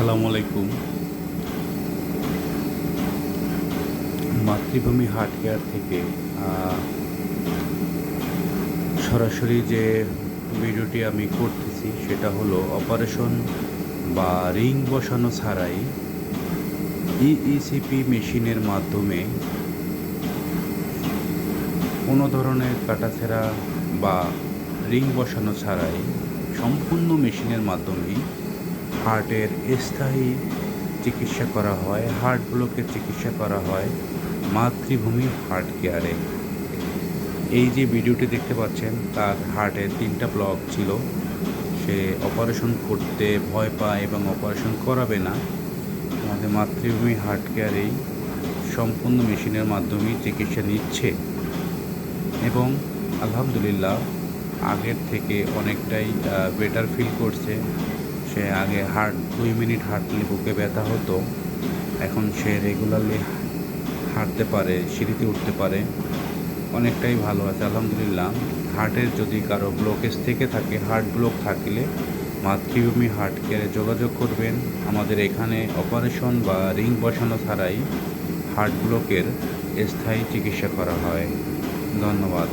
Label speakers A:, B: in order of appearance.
A: আসসালামু আলাইকুম। মাতৃভূমি হার্ট কেয়ার থেকে সরাসরি যে ভিডিওটি আমি করতেছি সেটা হলো অপারেশন বা রিং বসানো ছাড়াই ইইসিপি মেশিনের মাধ্যমে কোনো ধরনের কাটাছেঁড়া বা রিং বসানো ছাড়াই সম্পূর্ণ মেশিনের মাধ্যমেই হার্টের স্থায়ী চিকিৎসা করা হয়, হার্ট ব্লকের চিকিৎসা করা হয় মাতৃভূমি হার্ট কেয়ারে। এই যে ভিডিওটি দেখতে পাচ্ছেন, তার হার্টের 3টা ব্লক ছিল। সে অপারেশন করতে ভয় পায় এবং অপারেশন করাবে না। আমাদের মাতৃভূমি হার্ট কেয়ারেই সম্পূর্ণ মেশিনের মাধ্যমেই চিকিৎসা নিচ্ছে এবং আলহামদুলিল্লাহ আগের থেকে অনেকটাই বেটার ফিল করছে। সে আগে 2 মিনিট হাঁটলে বুকে ব্যথা হতো, এখন সে রেগুলারলি হাঁটতে পারে, সিঁড়িতে উঠতে পারে, অনেকটাই ভালো আছে আলহামদুলিল্লাহ। হার্টের যদি কারো ব্লকেজ থেকে থাকে, হার্ট ব্লক থাকলে মাতৃভূমি হার্ট কেয়ারে যোগাযোগ করবেন। আমাদের এখানে অপারেশন বা রিং বসানো ছাড়াই হার্ট ব্লকের স্থায়ী চিকিৎসা করা হয়। ধন্যবাদ।